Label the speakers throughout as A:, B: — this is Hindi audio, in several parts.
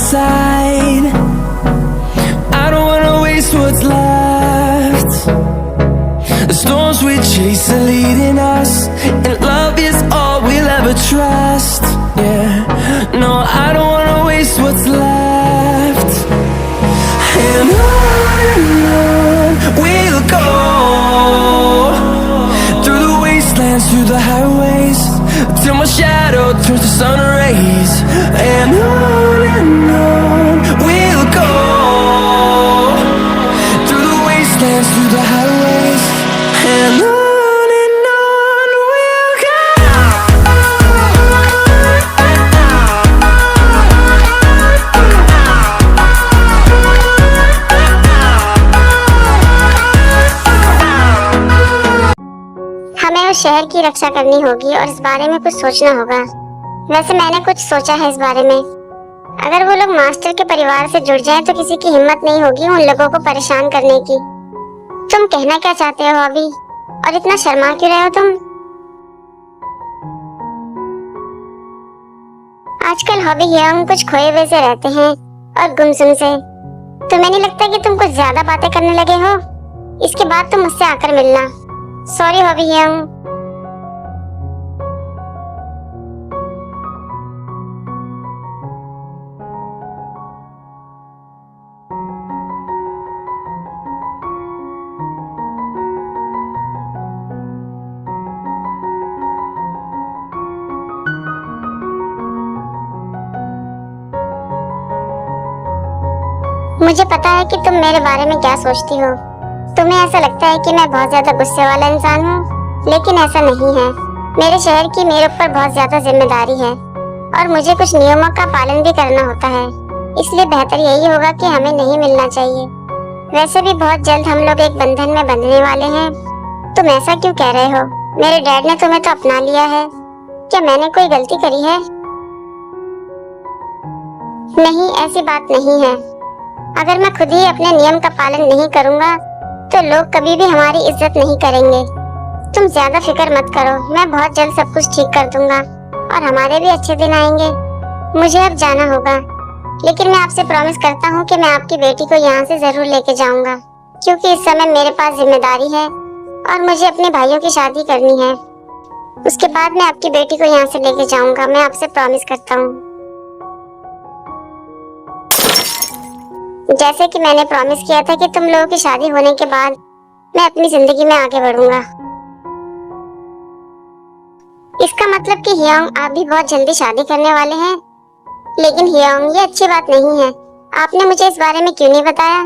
A: inside. I don't wanna waste what's left. The storms we chase are leading us, and love is all we'll ever trust. Yeah, no, I don't wanna waste what's left. And on we'll go, through the wastelands, through the highways, till my shadow turns to sun rays. And on we'll go, through the wastelands, through the highways, and on we'll go.
B: हमें उस शहर की रक्षा करनी होगी और इस बारे में कुछ सोचना होगा। वैसे मैंने कुछ सोचा है इस बारे में। अगर वो लोग मास्टर के परिवार से जुड़ जाएं तो किसी की हिम्मत नहीं होगी उन लोगों को परेशान करने की। तुम कहना क्या चाहते हो अभी, और इतना शर्मा क्यों रहे हो तुम? आजकल हॉबी यंग कुछ खोए हुए से रहते हैं और गुमसुम से। तुम्हें नहीं लगता कि तुम कुछ ज्यादा बातें करने लगे हो? इसके बाद तुम मुझसे आकर मिलना। Sorry hobby young. मुझे पता है कि तुम मेरे बारे में क्या सोचती हो। तुम्हें ऐसा लगता है कि मैं बहुत ज्यादा गुस्से वाला इंसान हूँ, लेकिन ऐसा नहीं है। मेरे शहर की मेरे ऊपर बहुत ज्यादा जिम्मेदारी है और मुझे कुछ नियमों का पालन भी करना होता है। इसलिए बेहतर यही होगा कि हमें नहीं मिलना चाहिए। वैसे भी बहुत जल्द हम लोग एक बंधन में बंधने वाले हैं। तुम ऐसा क्यों कह रहे हो? मेरे डैड ने तुम्हें तो अपना लिया है। क्या मैंने कोई गलती करी है? नहीं, ऐसी बात नहीं है। अगर मैं खुद ही अपने नियम का पालन नहीं करूँगा तो लोग कभी भी हमारी इज्जत नहीं करेंगे। तुम ज्यादा फिक्र मत करो, मैं बहुत जल्द सब कुछ ठीक कर दूंगा और हमारे भी अच्छे दिन आएंगे। मुझे अब जाना होगा, लेकिन मैं आपसे प्रॉमिस करता हूँ कि मैं आपकी बेटी को यहाँ से जरूर लेके जाऊंगा, क्योंकि इस समय मेरे पास जिम्मेदारी है और मुझे अपने भाइयों की शादी करनी है। उसके बाद मैं आपकी बेटी को यहाँ से लेके जाऊंगा, मैं आपसे प्रॉमिस करता हूँ। जैसे कि मैंने प्रॉमिस किया था कि तुम लोगों की शादी होने के बाद मैं अपनी जिंदगी में आगे बढ़ूंगा। इसका मतलब कि हियोंग आप भी बहुत जल्दी शादी करने वाले हैं। लेकिन हियोंग, ये अच्छी बात नहीं है। आपने मुझे इस बारे में क्यों नहीं बताया?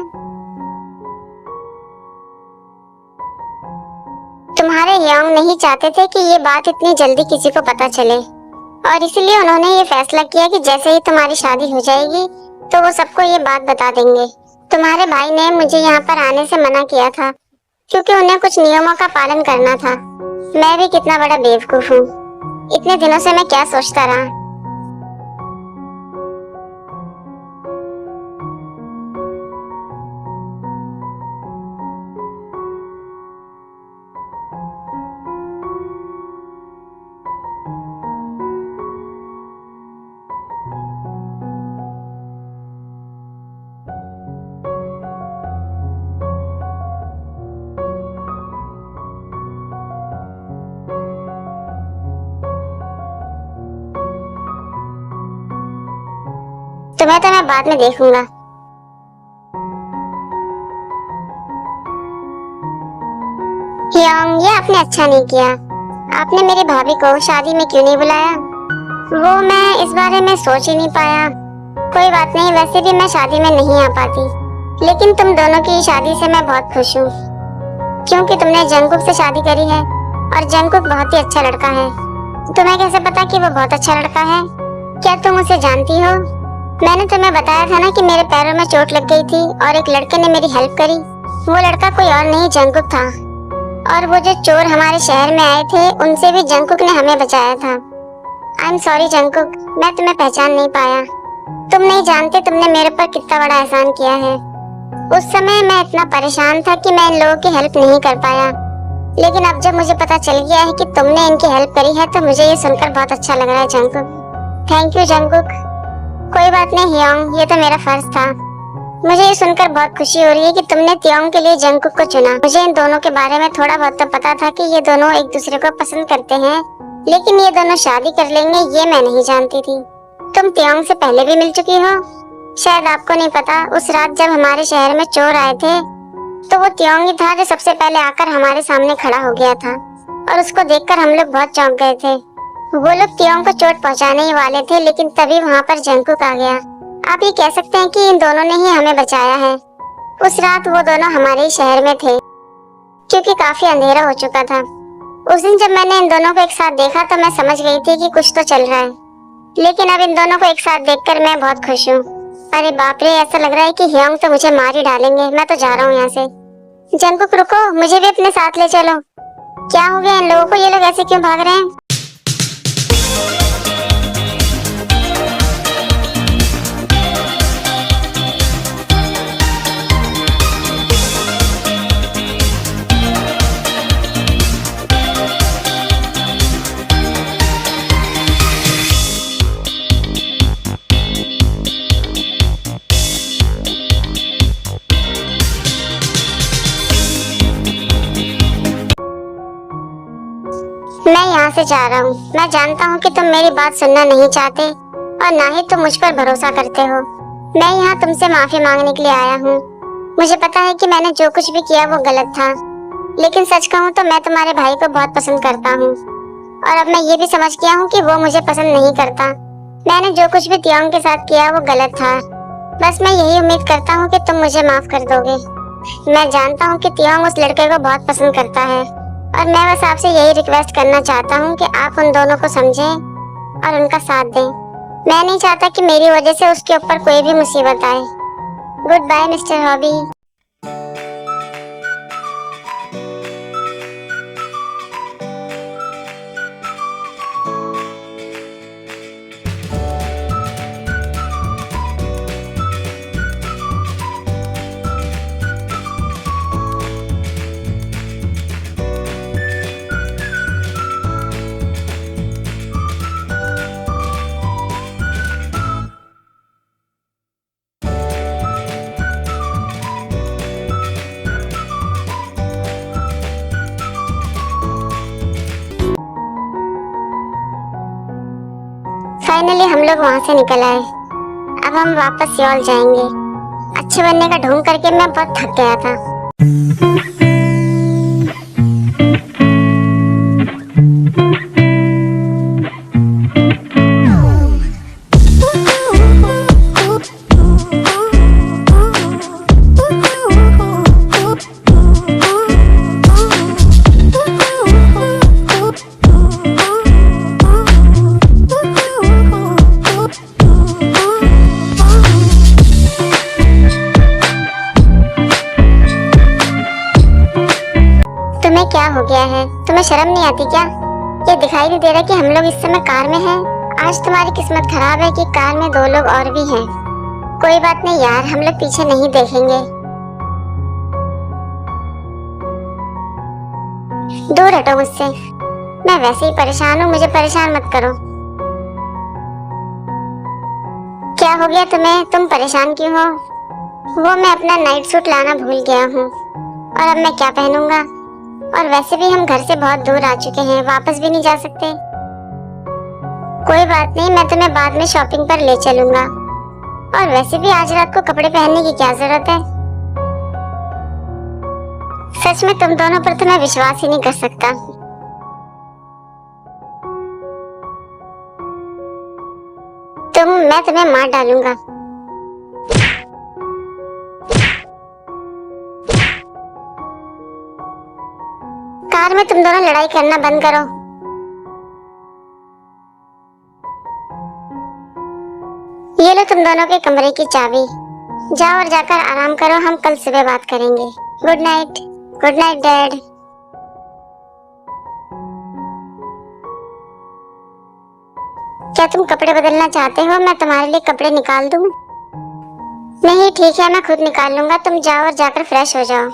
B: तुम्हारे हियोंग नहीं चाहते थे कि ये बात इतनी जल्दी किसी को पता चले, और इसलिए उन्होंने ये फैसला किया कि जैसे ही तुम्हारी शादी हो जाएगी तो वो सबको ये बात बता देंगे। तुम्हारे भाई ने मुझे यहाँ पर आने से मना किया था क्योंकि उन्हें कुछ नियमों का पालन करना था। मैं भी कितना बड़ा बेवकूफ हूँ। इतने दिनों से मैं क्या सोचता रहा। तुम्हें तो मैं बाद में देखूंगा। हियोंग, ये आपने अच्छा नहीं किया। आपने मेरी भाभी को शादी में क्यों नहीं बुलाया? वो मैं इस बारे में सोच ही नहीं पाया। कोई बात नहीं, वैसे भी मैं शादी में नहीं आ पाती, लेकिन तुम दोनों की शादी से मैं बहुत खुश हूँ, क्योंकि तुमने जंगकुक से शादी करी है और जंगकुक बहुत ही अच्छा लड़का है। तुम्हें कैसे पता कि वो बहुत अच्छा लड़का है? क्या तुम उसे जानती हो? मैंने तुम्हें बताया था ना कि मेरे पैरों में चोट लग गई थी और एक लड़के ने मेरी हेल्प करी। वो लड़का कोई और नहीं, जंगकुक था। और वो जो चोर हमारे शहर में आए थे, उनसे भी जंगकुक ने हमें बचाया था। आई एम सॉरी जंगकुक, मैं तुम्हें पहचान नहीं पाया। तुम नहीं जानते तुमने मेरे पर कितना बड़ा एहसान किया है। उस समय मैं इतना परेशान था कि मैं इन लोगों की हेल्प नहीं कर पाया, लेकिन अब जब मुझे पता चल गया है कि तुमने इनकी हेल्प करी है तो मुझे ये सुनकर बहुत अच्छा लग रहा है जंगकुक। Thank you Jungkook. कोई बात नहीं हियोंग, ये तो मेरा फर्ज था। मुझे ये सुनकर बहुत खुशी हो रही है कि तुमने त्योंग के लिए जंगकुक को चुना। मुझे इन दोनों के बारे में थोड़ा बहुत तो पता था कि ये दोनों एक दूसरे को पसंद करते हैं, लेकिन ये दोनों शादी कर लेंगे ये मैं नहीं जानती थी। तुम त्योंग से पहले भी मिल चुकी हो? शायद आपको नहीं पता, उस रात जब हमारे शहर में चोर आए थे तो वो त्योंग ही था जो सबसे पहले आकर हमारे सामने खड़ा हो गया था, और उसको देखकर हम लोग बहुत चौंक गए थे। वो लोग त्योंग को चोट पहुंचाने ही वाले थे, लेकिन तभी वहाँ पर जंगकुक आ गया। आप ये कह सकते हैं कि इन दोनों ने ही हमें बचाया है। उस रात वो दोनों हमारे ही शहर में थे, क्योंकि काफी अंधेरा हो चुका था। उस दिन जब मैंने इन दोनों को एक साथ देखा तो मैं समझ गई थी कि कुछ तो चल रहा है, लेकिन अब इन दोनों को एक साथ देखकर मैं बहुत खुश हूँ। अरे बाप रे, ऐसा लग रहा है कि हियोंग तो मुझे मार ही डालेंगे। मैं तो जा रहा हूँ यहाँ से। जंगकुक रुको, मुझे भी अपने साथ ले चलो। क्या हो गया इन लोगों को, ये लोग ऐसे क्यों भाग रहे हैं? मैं यहाँ से जा रहा हूँ। मैं जानता हूँ कि तुम मेरी बात सुनना नहीं चाहते और ना ही तुम मुझ पर भरोसा करते हो। मैं यहाँ तुमसे माफी मांगने के लिए आया हूँ। मुझे पता है कि मैंने जो कुछ भी किया वो गलत था, लेकिन सच कहूँ तो मैं तुम्हारे भाई को बहुत पसंद करता हूँ, और अब मैं ये भी समझ गया हूँ कि वो मुझे पसंद नहीं करता। मैंने जो कुछ भी त्योंग के साथ किया वो गलत था। बस मैं यही उम्मीद करता हूँ कि तुम मुझे माफ कर दोगे। मैं जानता हूँ कि त्योंग उस लड़के को बहुत पसंद करता है, और मैं बस आपसे यही रिक्वेस्ट करना चाहता हूँ कि आप उन दोनों को समझें और उनका साथ दें। मैं नहीं चाहता कि मेरी वजह से उसके ऊपर कोई भी मुसीबत आए। Good bye mister Hobby. Finally हम लोग वहाँ से निकल आए। अब हम वापस सियोल जाएंगे। अच्छे बनने का ढोंग करके मैं बहुत थक गया था। तुम्हें क्या हो गया है? तुम्हें शर्म नहीं आती क्या? ये दिखाई नहीं दे रहा कि हम लोग इस समय कार में हैं? आज तुम्हारी किस्मत खराब है कि कार में 2 लोग और भी हैं। कोई बात नहीं यार, हम लोग पीछे नहीं देखेंगे। दूर हटो मुझसे, मैं वैसे ही परेशान हूँ, मुझे परेशान मत करो। क्या हो गया तुम्हें? तुम परेशान क्यों हो? वो मैं अपना नाइट सूट लाना भूल गया हूँ, और अब मैं क्या पहनूंगा? और वैसे भी हम घर से बहुत दूर आ चुके हैं, वापस भी नहीं जा सकते। कोई बात नहीं, मैं तुम्हें बाद में शॉपिंग पर ले चलूंगा। और वैसे भी आज रात को कपड़े पहनने की क्या जरूरत है? सच में तुम दोनों पर तो मैं विश्वास ही नहीं कर सकता। मैं तुम्हें मार डालूंगा। कार में तुम दोनों लड़ाई करना बंद करो। ये लो तुम दोनों के कमरे की चाबी। जाओ और जाकर आराम करो, हम कल सुबह बात करेंगे। Good night. Good night dad. क्या तुम कपड़े बदलना चाहते हो? मैं तुम्हारे लिए कपड़े निकाल दूं? नहीं ठीक है, मैं खुद निकाल लूंगा। तुम जाओ और जाकर फ्रेश हो जाओ।